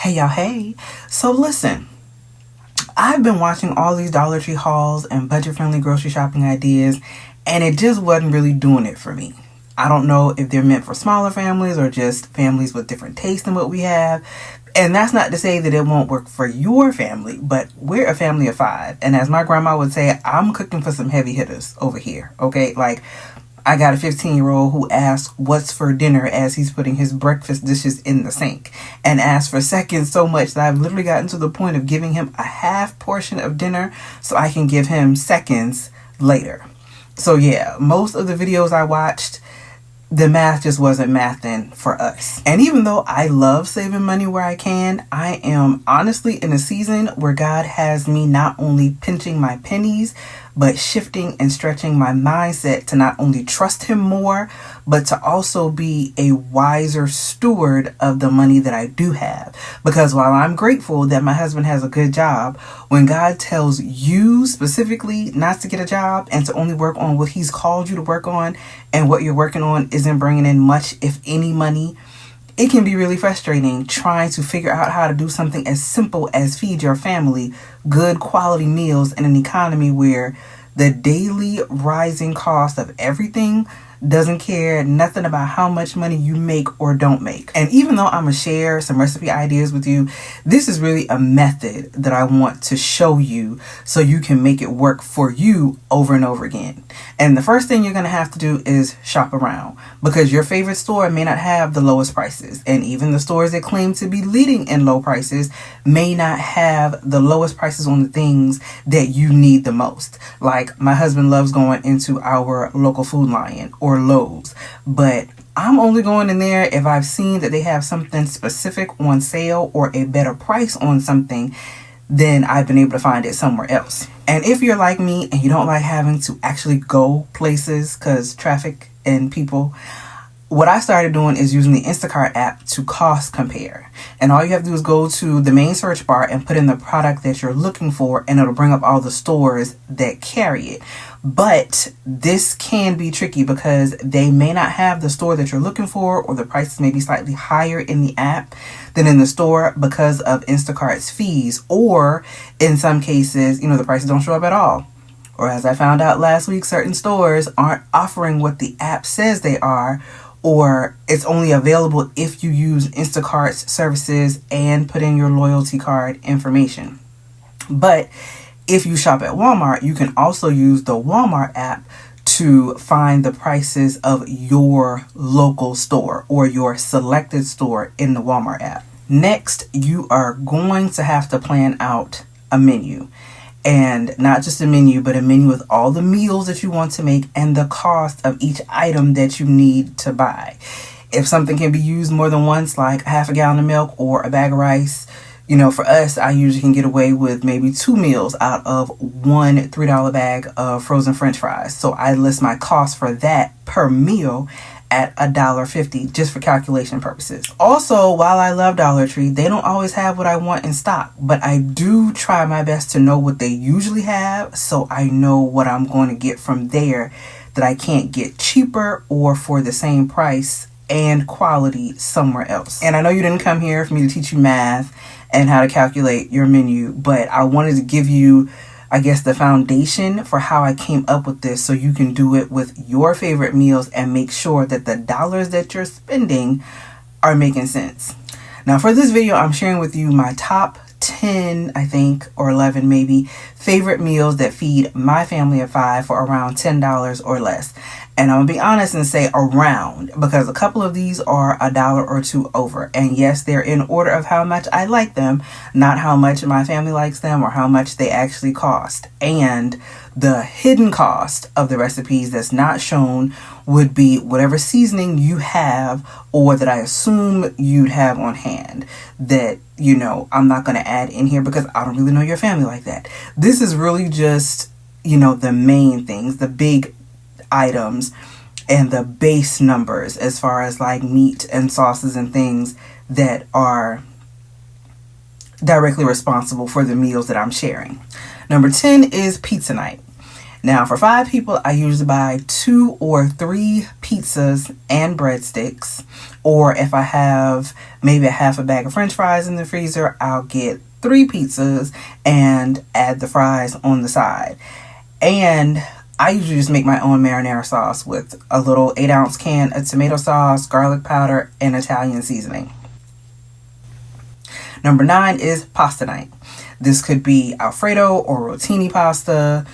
Hey y'all, hey. So listen, I've been watching all these Dollar Tree hauls and budget-friendly grocery shopping ideas, and it just wasn't really doing it for me. I don't know if they're meant for smaller families or just families with different tastes than what we have. And that's not to say that it won't work for your family, but we're a family of 5. And as my grandma would say, I'm cooking for some heavy hitters over here, okay? Like, I got a 15-year-old who asks what's for dinner as he's putting his breakfast dishes in the sink, and asks for seconds so much that I've literally gotten to the point of giving him a half portion of dinner so I can give him seconds later. So yeah, most of the videos I watched, the math just wasn't mathing for us. And even though I love saving money where I can, I am honestly in a season where God has me not only pinching my pennies, but shifting and stretching my mindset to not only trust Him more, but to also be a wiser steward of the money that I do have. Because while I'm grateful that my husband has a good job, when God tells you specifically not to get a job and to only work on what He's called you to work on, and what you're working on isn't bringing in much, if any, money, it can be really frustrating trying to figure out how to do something as simple as feed your family good quality meals in an economy where the daily rising cost of everything doesn't care nothing about how much money you make or don't make. And even though I'm going to share some recipe ideas with you, this is really a method that I want to show you so you can make it work for you over and over again. And the first thing you're going to have to do is shop around, because your favorite store may not have the lowest prices. And even the stores that claim to be leading in low prices may not have the lowest prices on the things that you need the most. Like, my husband loves going into our local Food Lion or Lowe's, but I'm only going in there if I've seen that they have something specific on sale or a better price on something, then I've been able to find it somewhere else. And if you're like me and you don't like having to actually go places because traffic and people, what I started doing is using the Instacart app to cost compare. And all you have to do is go to the main search bar and put in the product that you're looking for, and it'll bring up all the stores that carry it. But this can be tricky because they may not have the store that you're looking for, or the prices may be slightly higher in the app than in the store because of Instacart's fees. Or in some cases, the prices don't show up at all. Or as I found out last week, certain stores aren't offering what the app says they are, or it's only available if you use Instacart's services and put in your loyalty card information. But if you shop at Walmart, you can also use the Walmart app to find the prices of your local store or your selected store in the Walmart app. Next, you are going to have to plan out a menu. And not just a menu, but a menu with all the meals that you want to make and the cost of each item that you need to buy. If something can be used more than once, like half a gallon of milk or a bag of rice, for us, I usually can get away with maybe 2 meals out of one $3 bag of frozen French fries. So I list my cost for that per meal at $1.50 just for calculation purposes. Also, while I love Dollar Tree, they don't always have what I want in stock, but I do try my best to know what they usually have, so I know what I'm going to get from there that I can't get cheaper or for the same price and quality somewhere else. And I know you didn't come here for me to teach you math and how to calculate your menu, but I wanted to give you, the foundation for how I came up with this so you can do it with your favorite meals and make sure that the dollars that you're spending are making sense. Now, for this video, I'm sharing with you my top 10, or 11 maybe, favorite meals that feed my family of 5 for around $10 or less. And I'm going to be honest and say around, because a couple of these are $1 or $2 over. And yes, they're in order of how much I like them, not how much my family likes them or how much they actually cost. And the hidden cost of the recipes that's not shown would be whatever seasoning you have or that I assume you'd have on hand that, I'm not going to add in here because I don't really know your family like that. This is really just, the main things, the big items and the base numbers as far as like meat and sauces and things that are directly responsible for the meals that I'm sharing. Number 10 is pizza night. Now, for 5 people, I usually buy 2 or 3 pizzas and breadsticks. Or if I have maybe a half a bag of French fries in the freezer, I'll get 3 pizzas and add the fries on the side. And I usually just make my own marinara sauce with a little 8-ounce can of tomato sauce, garlic powder, and Italian seasoning. Number 9 is pasta night. This could be Alfredo or rotini pasta,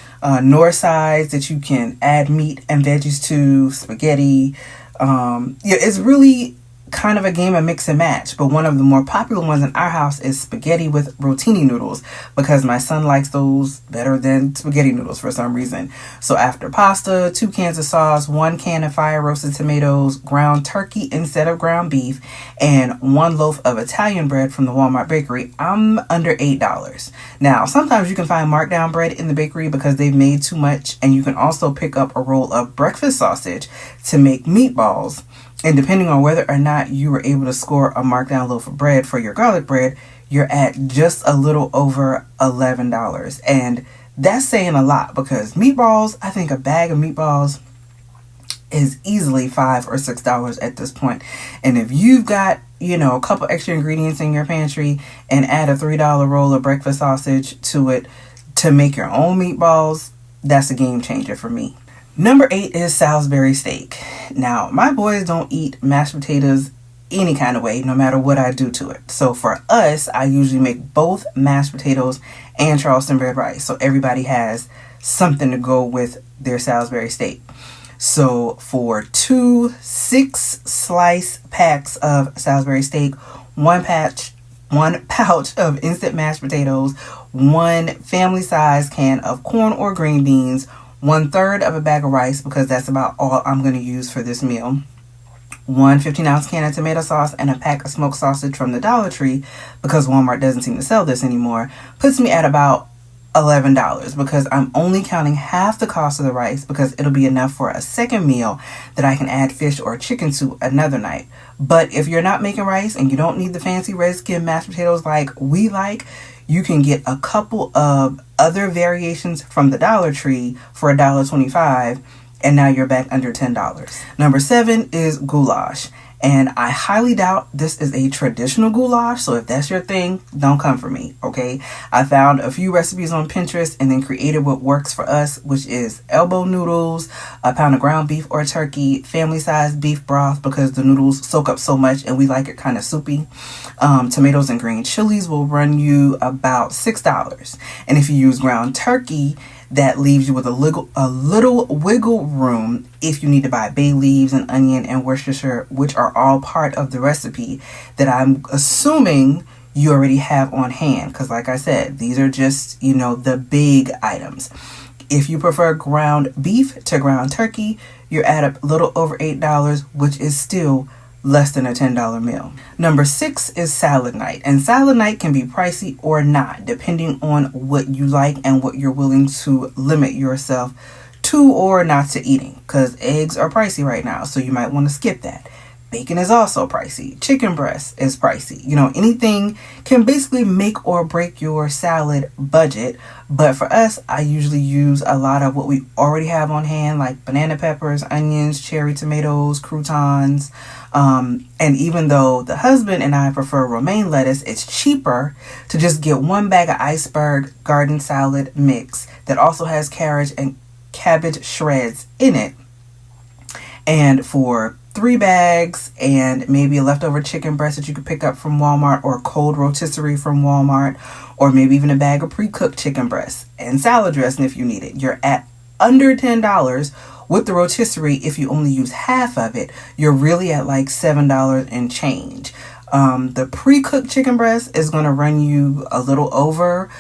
North sides that you can add meat and veggies to, spaghetti. It's really kind of a game of mix and match, but one of the more popular ones in our house is spaghetti with rotini noodles, because my son likes those better than spaghetti noodles for some reason. So after pasta, 2 cans of sauce, 1 can of fire roasted tomatoes, ground turkey instead of ground beef, and 1 loaf of Italian bread from the Walmart bakery, I'm under $8. Now, sometimes you can find markdown bread in the bakery because they've made too much, and you can also pick up a roll of breakfast sausage to make meatballs. And depending on whether or not you were able to score a markdown loaf of bread for your garlic bread, you're at just a little over $11. And that's saying a lot, because meatballs, I think a bag of meatballs is easily $5 or $6 at this point. And if you've got, a couple extra ingredients in your pantry and add a $3 roll of breakfast sausage to it to make your own meatballs, that's a game changer for me. Number 8 is Salisbury steak. Now, my boys don't eat mashed potatoes any kind of way, no matter what I do to it. So for us, I usually make both mashed potatoes and Charleston red rice, so everybody has something to go with their Salisbury steak. So for 2 6-slice packs of Salisbury steak, 1 pouch of instant mashed potatoes, 1 family-sized can of corn or green beans, 1/3 of a bag of rice, because that's about all I'm going to use for this meal, 1 15-ounce can of tomato sauce, and a pack of smoked sausage from the Dollar Tree, because Walmart doesn't seem to sell this anymore, puts me at about $11, because I'm only counting half the cost of the rice, because it'll be enough for a second meal that I can add fish or chicken to another night. But if you're not making rice and you don't need the fancy red skin mashed potatoes like we like, you can get a couple of other variations from the Dollar Tree for $1.25, and now you're back under $10. Number 7 is goulash. And I highly doubt this is a traditional goulash, so if that's your thing, don't come for me, okay? I found a few recipes on Pinterest and then created what works for us, which is elbow noodles, a pound of ground beef or turkey, family-sized beef broth, because the noodles soak up so much and we like it kind of soupy. Tomatoes and green chilies will run you about $6. And if you use ground turkey, that leaves you with a little wiggle room if you need to buy bay leaves and onion and Worcestershire, which are all part of the recipe that I'm assuming you already have on hand. Because like I said, these are just, the big items. If you prefer ground beef to ground turkey, you're at a little over $8, which is still less than a $10 meal. Number 6 is salad night. And salad night can be pricey or not, depending on what you like and what you're willing to limit yourself to or not to eating. Because eggs are pricey right now, so you might want to skip that. Bacon is also pricey. Chicken breast is pricey. Anything can basically make or break your salad budget. But for us, I usually use a lot of what we already have on hand, like banana peppers, onions, cherry tomatoes, croutons. And even though the husband and I prefer romaine lettuce, it's cheaper to just get 1 bag of iceberg garden salad mix that also has carrot and cabbage shreds in it. And for 3 bags and maybe a leftover chicken breast that you could pick up from Walmart, or cold rotisserie from Walmart, or maybe even a bag of pre-cooked chicken breast and salad dressing if you need it, you're at under $10. With the rotisserie, if you only use half of it, you're really at like $7 and change. The pre-cooked chicken breast is going to run you a little over,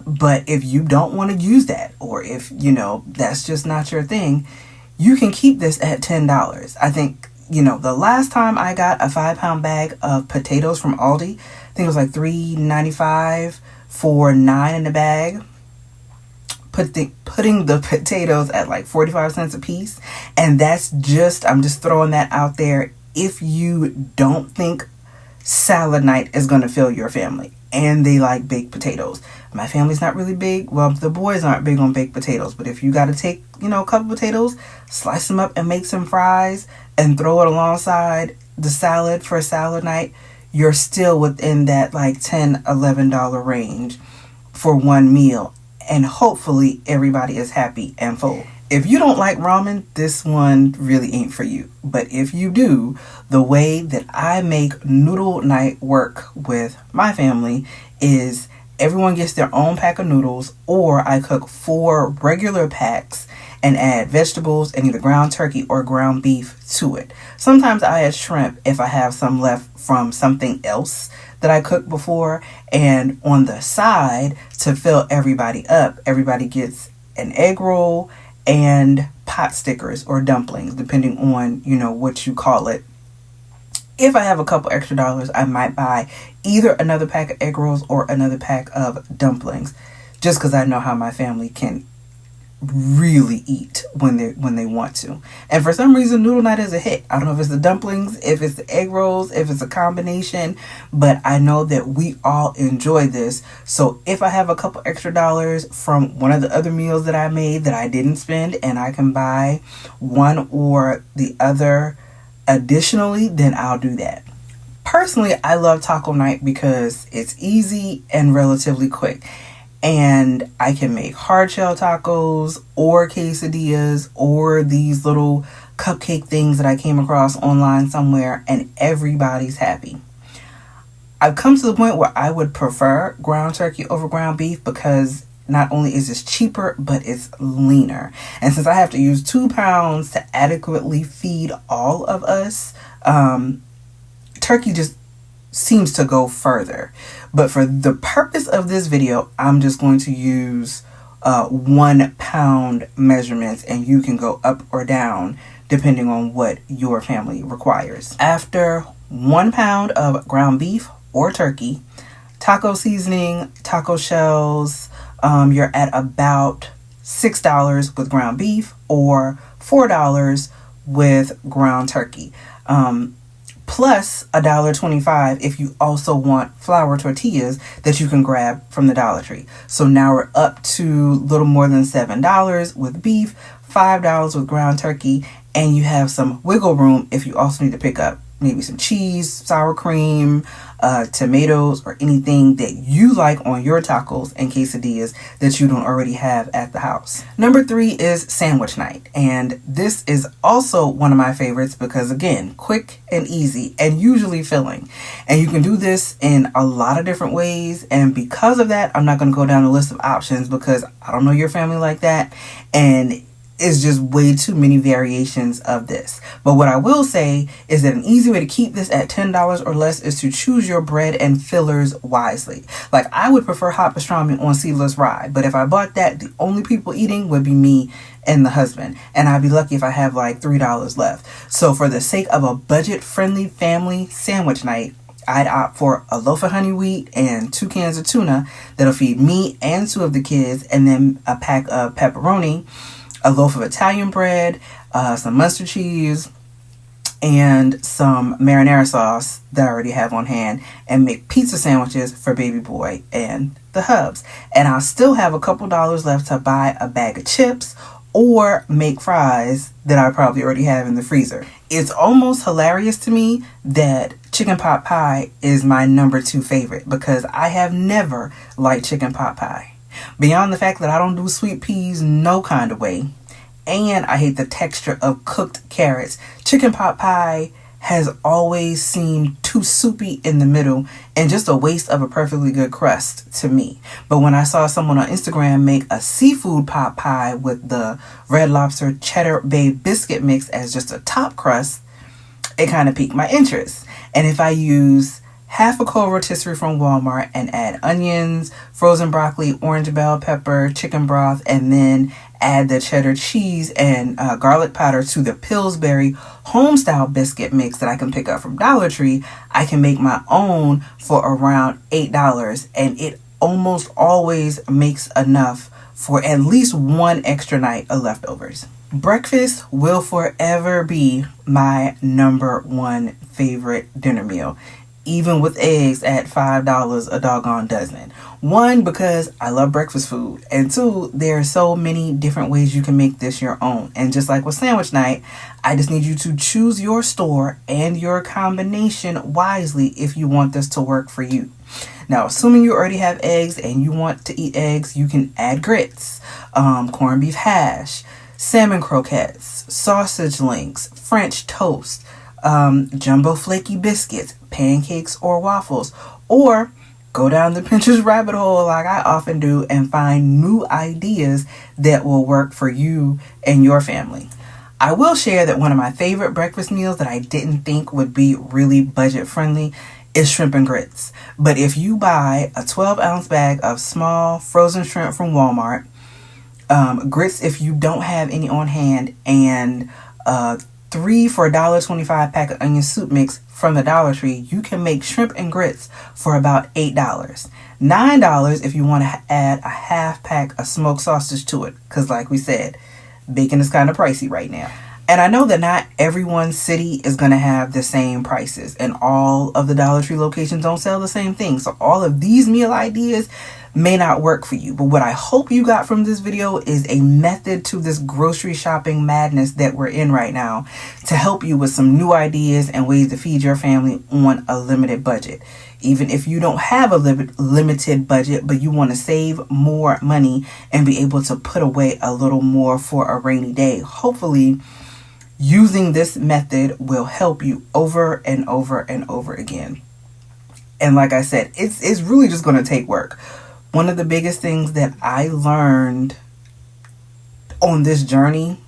but if you don't want to use that, or if, that's just not your thing, you can keep this at $10. I think, the last time I got a 5-pound bag of potatoes from Aldi, I think it was like $3.95 for 9 in the bag. Putting the potatoes at like 45 cents a piece. And I'm just throwing that out there if you don't think salad night is going to fill your family. and they like baked potatoes. My family's not really big. Well, the boys aren't big on baked potatoes, but if you got to take, a couple potatoes, slice them up and make some fries and throw it alongside the salad for a salad night, you're still within that like $10, $11 range for one meal. And hopefully everybody is happy and full. If you don't like ramen, this one really ain't for you. But if you do, the way that I make noodle night work with my family is everyone gets their own pack of noodles, or I cook 4 regular packs and add vegetables and either ground turkey or ground beef to it. Sometimes I add shrimp if I have some left from something else that I cooked before. And on the side, to fill everybody up, everybody gets an egg roll and pot stickers or dumplings, depending on, what you call it. If I have a couple extra dollars, I might buy either another pack of egg rolls or another pack of dumplings, just because I know how my family can really eat when they want to. And for some reason, noodle night is a hit. I don't know if it's the dumplings, if it's the egg rolls, if it's a combination, but I know that we all enjoy this. So if I have a couple extra dollars from one of the other meals that I made that I didn't spend, and I can buy one or the other additionally, then I'll do that. Personally, I love taco night because it's easy and relatively quick. And I can make hard shell tacos or quesadillas or these little cupcake things that I came across online somewhere, and everybody's happy. I've come to the point where I would prefer ground turkey over ground beef because not only is this cheaper, but it's leaner. And since I have to use 2 pounds to adequately feed all of us, turkey just seems to go further. But for the purpose of this video, I'm just going to use 1 pound measurements, and you can go up or down depending on what your family requires. After 1 pound of ground beef or turkey, taco seasoning, taco shells, you're at about $6 with ground beef or $4 with ground turkey. Plus $1.25 if you also want flour tortillas that you can grab from the Dollar Tree. So now we're up to a little more than $7 with beef, $5 with ground turkey, and you have some wiggle room if you also need to pick up maybe some cheese, sour cream, tomatoes, or anything that you like on your tacos and quesadillas that you don't already have at the house. Number 3 is sandwich night. And this is also one of my favorites because, again, quick and easy and usually filling. And you can do this in a lot of different ways. And because of that, I'm not going to go down the list of options because I don't know your family like that. And it's just way too many variations of this. But what I will say is that an easy way to keep this at $10 or less is to choose your bread and fillers wisely. Like, I would prefer hot pastrami on seedless rye, but if I bought that, the only people eating would be me and the husband, and I'd be lucky if I have like $3 left. So for the sake of a budget-friendly family sandwich night, I'd opt for a loaf of honey wheat and 2 cans of tuna that'll feed me and 2 of the kids, and then a pack of pepperoni, a loaf of Italian bread, some mustard cheese, and some marinara sauce that I already have on hand, and make pizza sandwiches for baby boy and the hubs. And I'll still have a couple dollars left to buy a bag of chips or make fries that I probably already have in the freezer. It's almost hilarious to me that chicken pot pie is my number 2 favorite because I have never liked chicken pot pie. Beyond the fact that I don't do sweet peas no kind of way, and I hate the texture of cooked carrots, chicken pot pie has always seemed too soupy in the middle and just a waste of a perfectly good crust to me. But when I saw someone on Instagram make a seafood pot pie with the Red Lobster Cheddar Bay biscuit mix as just a top crust, it kind of piqued my interest. And if I use half a cold rotisserie from Walmart and add onions, frozen broccoli, orange bell pepper, chicken broth, and then add the cheddar cheese and garlic powder to the Pillsbury home-style biscuit mix that I can pick up from Dollar Tree, I can make my own for around $8, and it almost always makes enough for at least 1 extra night of leftovers. Breakfast will forever be my number 1 favorite dinner meal. even with eggs at $5 a doggone dozen. One, because I love breakfast food. And two, there are so many different ways you can make this your own. And just like with sandwich night, I just need you to choose your store and your combination wisely if you want this to work for you. Now, assuming you already have eggs and you want to eat eggs, you can add grits, corned beef hash, salmon croquettes, sausage links, French toast, jumbo flaky biscuits, pancakes or waffles, or go down the Pinterest rabbit hole like I often do and find new ideas that will work for you and your family. I will share that one of my favorite breakfast meals that I didn't think would be really budget friendly is shrimp and grits. But if you buy a 12-ounce bag of small frozen shrimp from Walmart, grits if you don't have any on hand, and 3 for $1.25 pack of onion soup mix from the Dollar Tree, you can make shrimp and grits for about $8. $9 if you want to add a half pack of smoked sausage to it, because like we said, bacon is kind of pricey right now. And I know that not everyone's city is going to have the same prices, and all of the Dollar Tree locations don't sell the same thing. So all of these meal ideas may not work for you. But what I hope you got from this video is a method to this grocery shopping madness that we're in right now, to help you with some new ideas and ways to feed your family on a limited budget. Even if you don't have a limited budget, but you want to save more money and be able to put away a little more for a rainy day, hopefully using this method will help you over and over and over again. And like I said, it's really just going to take work. One of the biggest things that I learned on this journey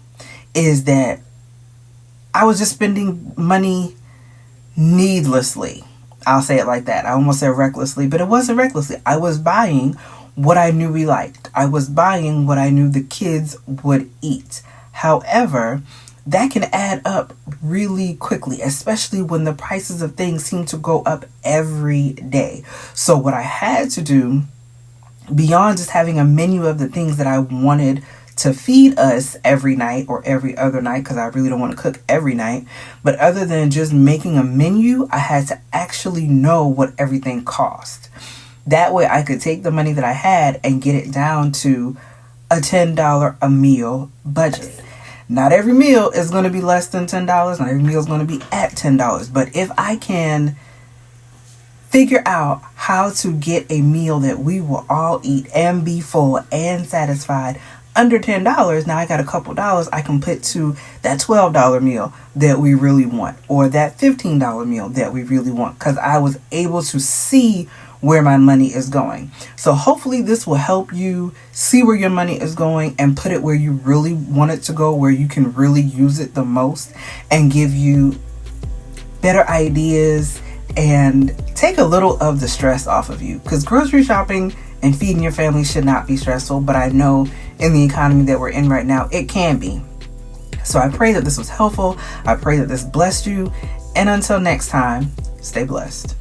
is that I was just spending money needlessly. I'll say it like that. I almost said recklessly, but it wasn't recklessly. I was buying what I knew we liked. I was buying what I knew the kids would eat. However, that can add up really quickly, especially when the prices of things seem to go up every day. So what I had to do, beyond just having a menu of the things that I wanted to feed us every night or every other night, because I really don't want to cook every night, but other than just making a menu, I had to actually know what everything cost. That way I could take the money that I had and get it down to a $10 a meal budget. Not every meal is going to be less than $10. Not every meal is going to be at $10. But if I can figure out how to get a meal that we will all eat and be full and satisfied under $10, now I got a couple dollars I can put to that $12 meal that we really want, or that $15 meal that we really want, because I was able to see where my money is going. So hopefully this will help you see where your money is going and put it where you really want it to go, where you can really use it the most, and give you better ideas and take a little of the stress off of you. Because grocery shopping and feeding your family should not be stressful, but I know in the economy that we're in right now, it can be. So I pray that this was helpful. I pray that this blessed you. And until next time, stay blessed.